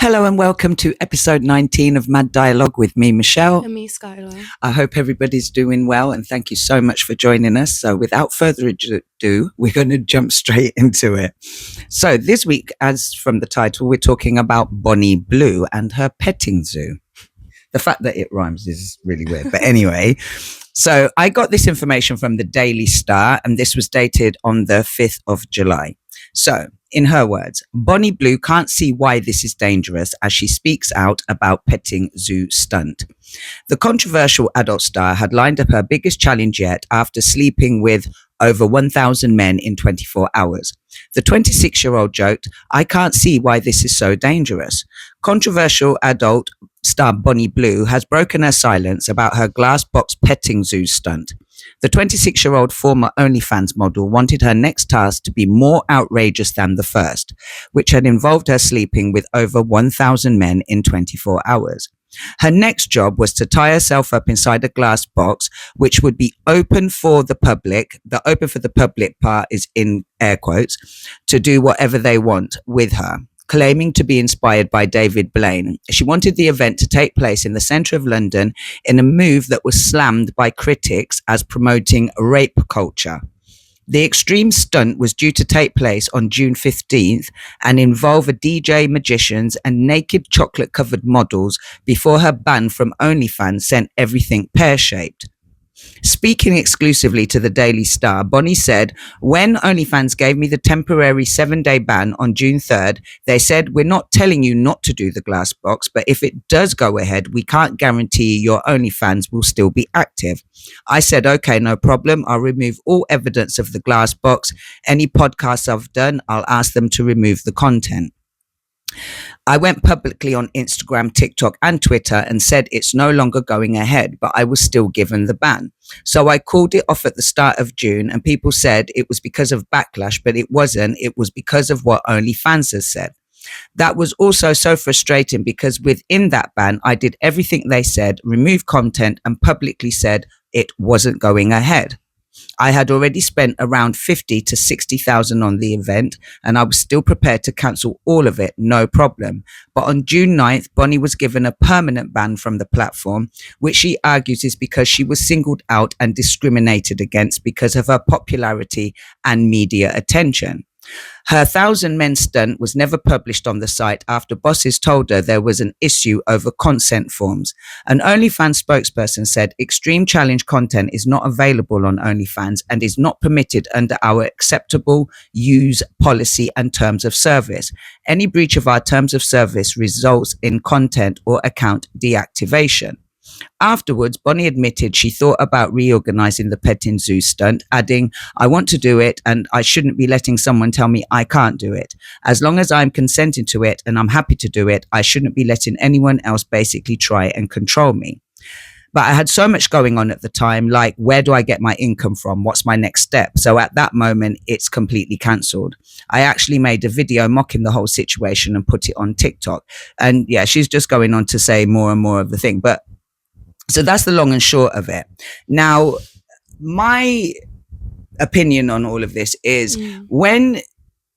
Hello and welcome to episode 19 of Mad Dialogue with me, Michelle. And me, Skylar. I hope everybody's doing well and thank you so much for joining us. So without further ado, we're going to jump straight into it. So this week, as from the title, we're talking about Bonnie Blue and her petting zoo. The fact that it rhymes is really weird. But anyway, so I got this information from the Daily Star and this was dated on the 5th of July. So, in her words, Bonnie Blue can't see why this is dangerous as she speaks out about petting zoo stunt. The controversial adult star had lined up her biggest challenge yet after sleeping with over 1,000 men in 24 hours. The 26-year-old joked, "I can't see why this is so dangerous." Controversial adult star Bonnie Blue has broken her silence about her glass box petting zoo stunt. The 26-year-old former OnlyFans model wanted her next task to be more outrageous than the first, which had involved her sleeping with over 1,000 men in 24 hours. Her next job was to tie herself up inside a glass box, which would be open for the public. The open for the public part is in air quotes, to do whatever they want with her. Claiming to be inspired by David Blaine, she wanted the event to take place in the centre of London in a move that was slammed by critics as promoting rape culture. The extreme stunt was due to take place on June 15th and involve a DJ, magicians and naked chocolate-covered models before her ban from OnlyFans sent everything pear-shaped. Speaking exclusively to the Daily Star, Bonnie said, "When OnlyFans gave me the temporary 7-day ban on June 3rd, they said, we're not telling you not to do the glass box, but if it does go ahead, we can't guarantee your OnlyFans will still be active. I said, okay, no problem. I'll remove all evidence of the glass box. Any podcasts I've done, I'll ask them to remove the content. I went publicly on Instagram, TikTok and Twitter and said it's no longer going ahead, but I was still given the ban. So I called it off at the start of June and people said it was because of backlash, but it wasn't. It was because of what OnlyFans has said. That was also so frustrating because within that ban, I did everything they said, removed content and publicly said it wasn't going ahead. I had already spent around 50 to 60,000 on the event and I was still prepared to cancel all of it, no problem. But on June 9th, Bonnie was given a permanent ban from the platform, which she argues is because she was singled out and discriminated against because of her popularity and media attention. Her 1,000 men stunt was never published on the site after bosses told her there was an issue over consent forms. An OnlyFans spokesperson said extreme challenge content is not available on OnlyFans and is not permitted under our acceptable use policy and terms of service. Any breach of our terms of service results in content or account deactivation. Afterwards, Bonnie admitted she thought about reorganizing the petting zoo stunt, adding, "I want to do it and I shouldn't be letting someone tell me I can't do it. As long as I'm consenting to it and I'm happy to do it, I shouldn't be letting anyone else basically try and control me." But I had so much going on at the time, like, where do I get my income from? What's my next step? So at that moment, it's completely cancelled. I actually made a video mocking the whole situation and put it on TikTok. And yeah, she's just going on to say more and more of the thing. But so that's the long and short of it. Now, my opinion on all of this is when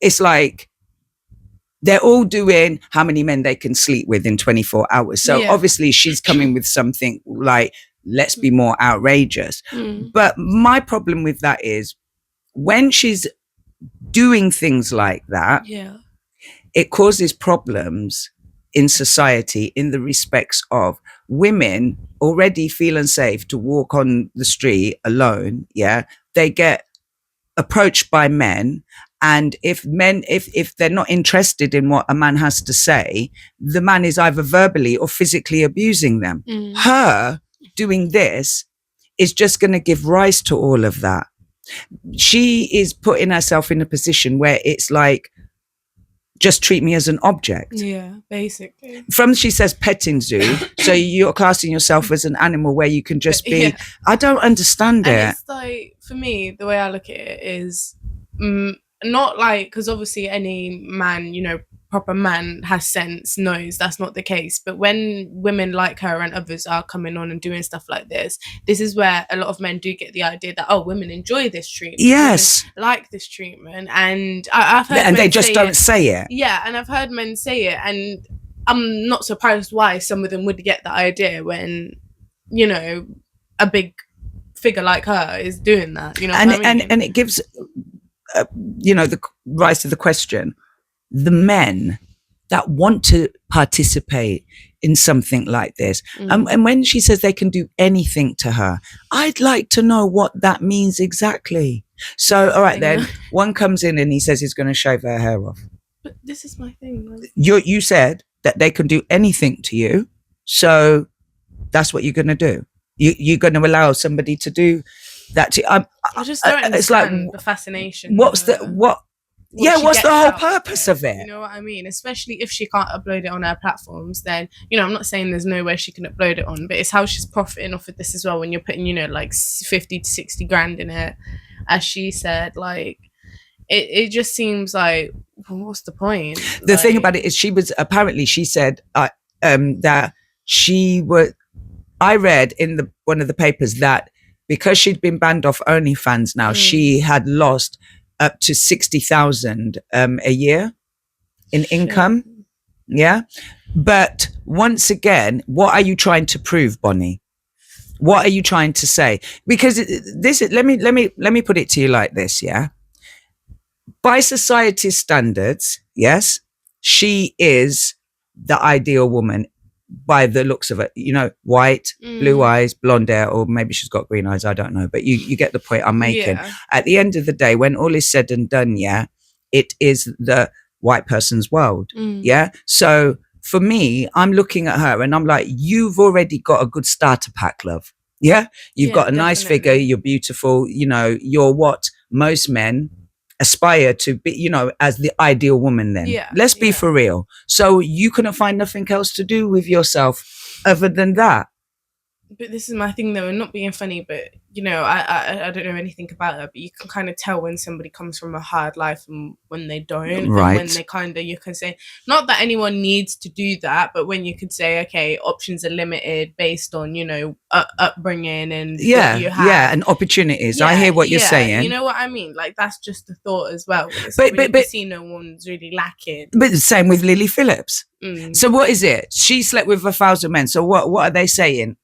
it's like they're all doing how many men they can sleep with in 24 hours. So obviously she's coming with something like, let's be more outrageous. But my problem with that is when she's doing things like that, it causes problems in society in the respects of women already feel unsafe to walk on the street alone. They get approached by men, and if they're not interested in what a man has to say, the man is either verbally or physically abusing them. Her doing this is just going to give rise to all of that. She is putting herself in a position where it's like, just treat me as an object. Yeah, basically. From, she says, petting zoo. So you're classing yourself as an animal where you can just be. I don't understand it. It's like, for me, the way I look at it is not like, because obviously any man, proper man has sense, knows that's not the case. But when women like her and others are coming on and doing stuff like this is where a lot of men do get the idea that, oh, women enjoy this treatment. Yes. Women like this treatment. And I've heard and they just don't say it. Yeah, and I've heard men say it. And I'm not surprised why some of them would get the idea when, you know, a big figure like her is doing that. You know and what I mean? and it gives the rise to the question: the men that want to participate in something like this, and when she says they can do anything to her, I'd like to know what that means exactly. So, all right, then one comes in and he says he's going to shave her hair off. But this is my thing. Like, you said that they can do anything to you, so that's what you're going to do. You're going to allow somebody to do that to you. I just don't understand it's like, the fascination. What's the whole purpose of it? You know what I mean? Especially if she can't upload it on her platforms, then, I'm not saying there's nowhere she can upload it on, but it's how she's profiting off of this as well when you're putting, like 50 to 60 grand in it, as she said. Like, it just seems like, well, what's the point? The thing about it is she said that she was, I read in one of the papers that because she'd been banned off OnlyFans now, she had lost up to 60,000 a year in income. Yeah. But once again, what are you trying to prove, Bonnie? What are you trying to say? Because let me put it to you like this, yeah? By society's standards, yes, she is the ideal woman by the looks of it, white, blue eyes, blonde hair, or maybe she's got green eyes, I don't know, but you get the point I'm making. Yeah. At the end of the day, when all is said and done, yeah, it is the white person's world. Yeah. So for me, I'm looking at her and I'm like, you've already got a good starter pack, love. Yeah. You've got a nice figure, you're beautiful, you're what most men aspire to be, as the ideal woman then. Yeah, let's be for real. So you couldn't find nothing else to do with yourself other than that. But this is my thing though, and not being funny, but I don't know anything about her, but you can kind of tell when somebody comes from a hard life and when they don't. Right. And when they you can say, not that anyone needs to do that, but when you could say, okay, options are limited based on, upbringing and what you have. Yeah, and opportunities. I hear what you're saying. You know what I mean? Like, that's just the thought as well. But see no one's really lacking. But the same with Lily Phillips. So what is it? She slept with 1,000 men. So what are they saying?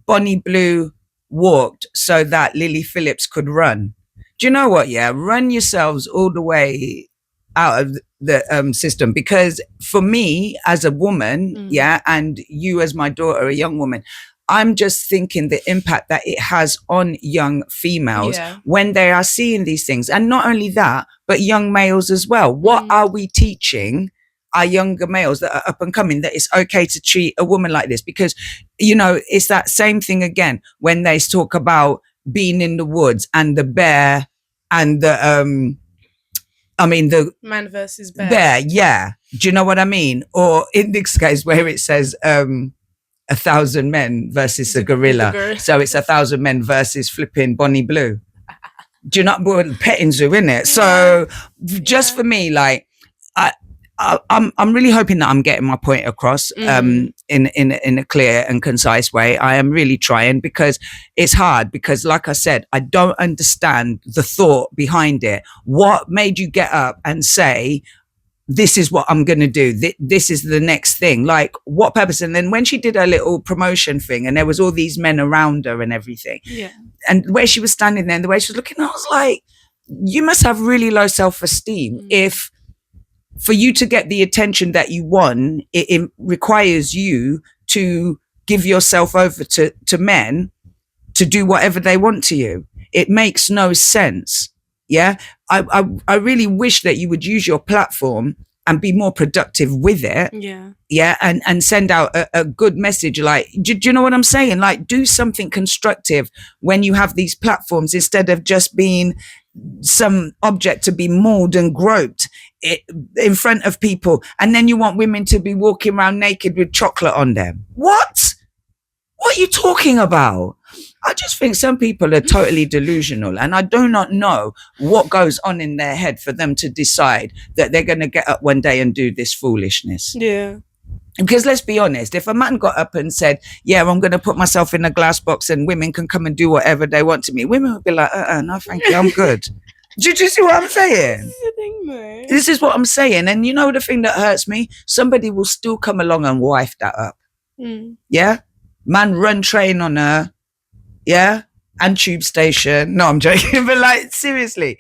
Bonnie Blue walked so that Lily Phillips could run. Do you know what? Yeah, run yourselves all the way out of the system. Because for me as a woman, and you as my daughter, a young woman, I'm just thinking the impact that it has on young females when they are seeing these things. And not only that, but young males as well. What are we teaching our younger males that are up and coming that it's okay to treat a woman like this? Because, it's that same thing again when they talk about being in the woods and the bear and the man versus bear. Yeah. Do you know what I mean? Or in this case where it says 1,000 men versus a gorilla. So it's 1,000 men versus flipping Bonnie Blue. Do you know what petting zoo, innit? So just for me, like, I'm really hoping that I'm getting my point across in a clear and concise way. I am really trying, because it's hard, because like I said, I don't understand the thought behind it. What made you get up and say, this is what I'm going to do. This is the next thing. Like, what purpose? And then when she did her little promotion thing and there was all these men around her and everything, and the way she was standing there and the way she was looking, I was like, you must have really low self-esteem if for you to get the attention that you want, it requires you to give yourself over to men to do whatever they want to you. It makes no sense. Yeah. I really wish that you would use your platform and be more productive with it. Yeah. Yeah. And send out a good message. Like, do you know what I'm saying? Like, do something constructive when you have these platforms, instead of just being some object to be mauled and groped in front of people. And then you want women to be walking around naked with chocolate on them. What are you talking about? I just think some people are totally delusional, and I do not know what goes on in their head for them to decide that they're going to get up one day and do this foolishness. Yeah. Because let's be honest, if a man got up and said, yeah, I'm going to put myself in a glass box and women can come and do whatever they want to me, women would be like, no, thank you, I'm good. Do you see what I'm saying? This is the thing No. This is what I'm saying. And you know the thing that hurts me? Somebody will still come along and wife that up. Yeah? Man run train on her. Yeah? And tube station. No, I'm joking. But like, seriously,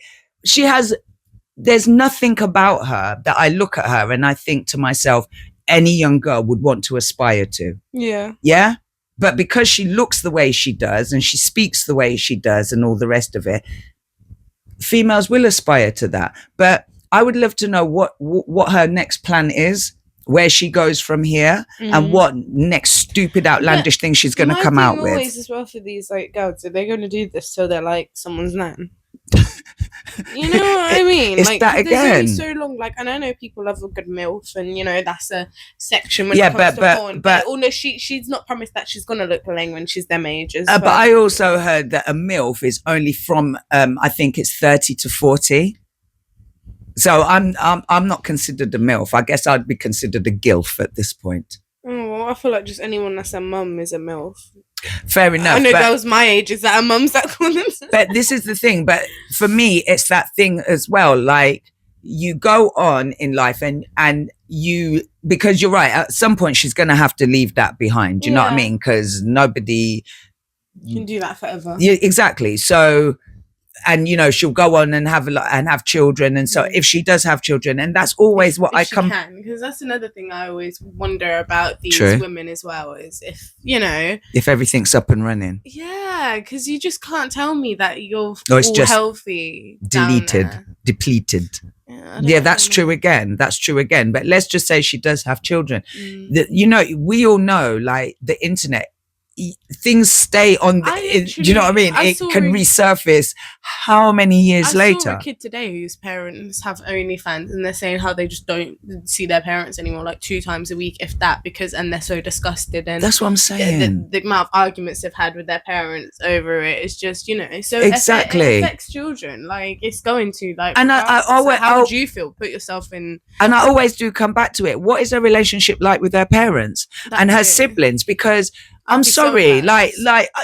there's nothing about her that I look at her and I think to myself, any young girl would want to aspire to. Yeah. Yeah? But because she looks the way she does and she speaks the way she does and all the rest of it, females will aspire to that. But I would love to know what her next plan is, where she goes from here, and what next stupid, outlandish thing she's going to come out with. Always as well for these like girls, are they going to do this till they're like someone's nan? You know what I mean? It's like that again. So long. Like, and I know people love a good MILF, and you know that's a section when it comes to porn. But although she's not promised that she's gonna look lang when she's them ages. But I also heard that a MILF is only from I think it's 30 to 40. So I'm not considered a MILF. I guess I'd be considered a GILF at this point. Oh, well, I feel like just anyone that's a mum is a MILF. Fair enough. I know girls my age is that our mums that call them. But this is the thing. But for me, it's that thing as well. Like, you go on in life and you, because you're right, at some point she's going to have to leave that behind. Do you know what I mean? Because nobody can do that forever. Yeah, exactly. So, and you know, she'll go on and have children, and so if she does have children, and that's always what I come, because that's another thing I always wonder about these women as well, is if, you know, if everything's up and running. Yeah, because you just can't tell me that you're it's all just healthy, depleted. Yeah, that's true again. That's true again. But let's just say she does have children. You know, we all know, like, the internet, things stay on do you know what I mean? It can resurface how many years later. I saw a kid today whose parents have OnlyFans, and they're saying how they just don't see their parents anymore, like 2 times a week, if that, and they're so disgusted. And that's what I'm saying. The amount of arguments they've had with their parents over it is just, you know, so exactly it affects children. Like, it's going to, like, and how would you feel? Put yourself in. And I always do come back to it. What is her relationship like with her parents and her siblings? Because I'm sorry, like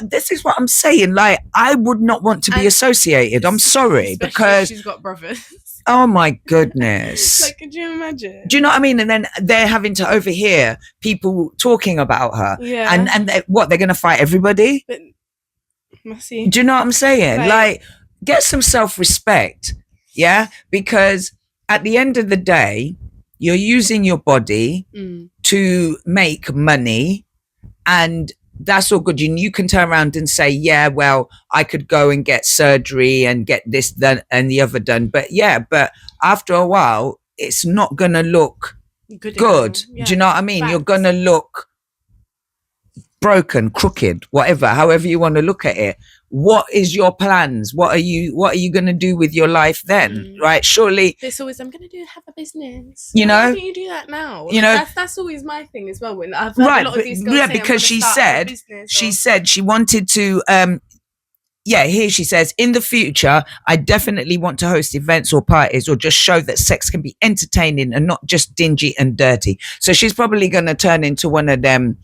this is what I'm saying. Like, I would not want to be associated. I'm sorry, because she's got brothers. Oh my goodness! Like, could you imagine? Do you know what I mean? And then they're having to overhear people talking about her. Yeah. And they're going to fight everybody? But, do you know what I'm saying? Like, get some self-respect, yeah? Because at the end of the day, you're using your body to make money. And that's all good. You can turn around and say, yeah, well, I could go and get surgery and get this done and the other done. But after a while, it's not going to look good. Yeah. Do you know what I mean? Facts. You're going to look broken, crooked, whatever, however you want to look at it. What is your plans? What are you going to do with your life then? Right? Surely it's always, I'm going to have a business. You know, why don't you do that now? You know, that's always my thing as well. When I've heard a lot of these girls say, because she said she wanted to. Here she says, in the future, I definitely want to host events or parties or just show that sex can be entertaining and not just dingy and dirty. So she's probably going to turn into one of them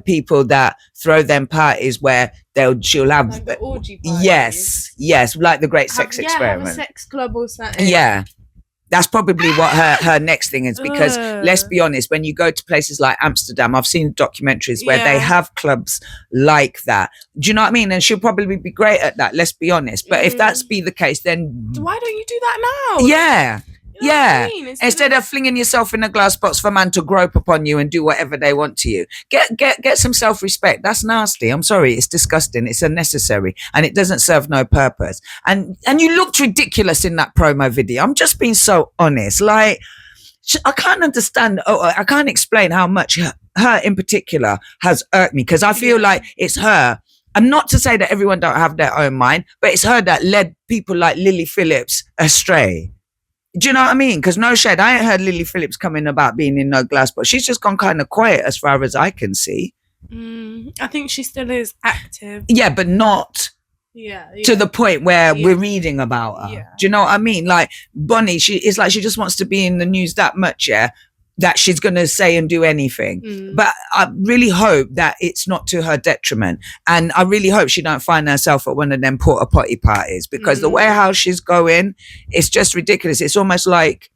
people that throw them parties where she'll have like the orgy parties. yes, like the Great Sex Experiment. Have a sex club or something. Yeah, that's probably what her next thing is, because let's be honest, when you go to places like Amsterdam, I've seen documentaries where they have clubs like that. Do you know what I mean? And she'll probably be great at that, let's be honest. But if that's be the case, then why don't you do that now? Yeah. You know what I mean? Instead of flinging yourself in a glass box for man to grope upon you and do whatever they want to you, get some self-respect. That's nasty. I'm sorry, it's disgusting. It's unnecessary, and it doesn't serve no purpose. And you looked ridiculous in that promo video. I'm just being so honest. Like, I can't understand. I can't explain how much her in particular has irked me, because I feel like it's her. And not to say that everyone don't have their own mind, but it's her that led people like Lily Phillips astray. Do you know what I mean? Because no shade, I ain't heard Lily Phillips coming about being in no glass, but she's just gone kind of quiet as far as I can see. I think she still is active. Yeah, but not to the point where we're reading about her. Yeah. Do you know what I mean? Like, Bonnie, it's like she just wants to be in the news that much, yeah? that she's going to say and do anything. But I really hope that it's not to her detriment. And I really hope she don't find herself at one of them porta potty parties, because the way how she's going, it's just ridiculous. It's almost like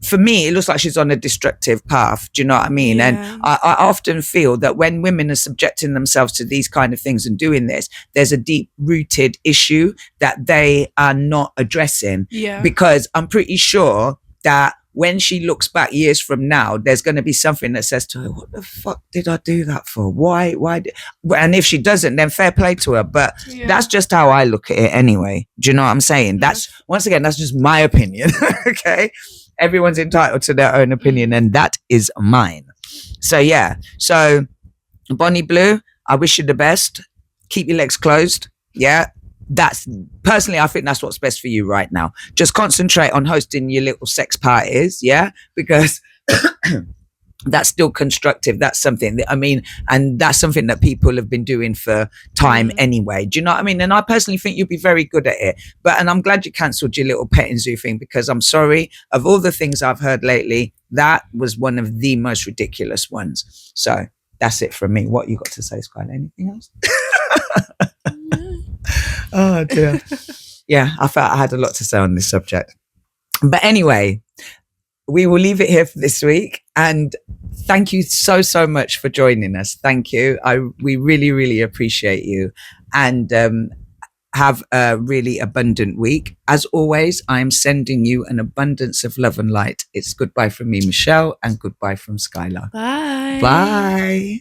for me, it looks like she's on a destructive path. Do you know what I mean? Yeah. And I often feel that when women are subjecting themselves to these kind of things and doing this, there's a deep rooted issue that they are not addressing. Yeah. Because I'm pretty sure that when she looks back years from now, there's going to be something that says to her, what the fuck did I do that for? Why? And if she doesn't, then fair play to her. But that's just how I look at it anyway. Do you know what I'm saying? That's, once again, that's just my opinion. Okay. Everyone's entitled to their own opinion, and that is mine. So yeah. So Bonnie Blue, I wish you the best. Keep your legs closed. Yeah. That's personally, I think that's what's best for you right now. Just concentrate on hosting your little sex parties, yeah, because that's still constructive. That's something that, I mean, and that's something that people have been doing for time anyway. Do you know what I mean? And I personally think you'll be very good at it. And I'm glad you cancelled your little petting zoo thing, because I'm sorry, of all the things I've heard lately, that was one of the most ridiculous ones. So that's it from me. What you got to say, Skylar? Anything else? Oh dear. Yeah, I felt I had a lot to say on this subject. But anyway, we will leave it here for this week. And thank you so much for joining us. Thank you. We really, really appreciate you. And have a really abundant week. As always, I'm sending you an abundance of love and light. It's goodbye from me, Michelle, and goodbye from Skylar. Bye. Bye.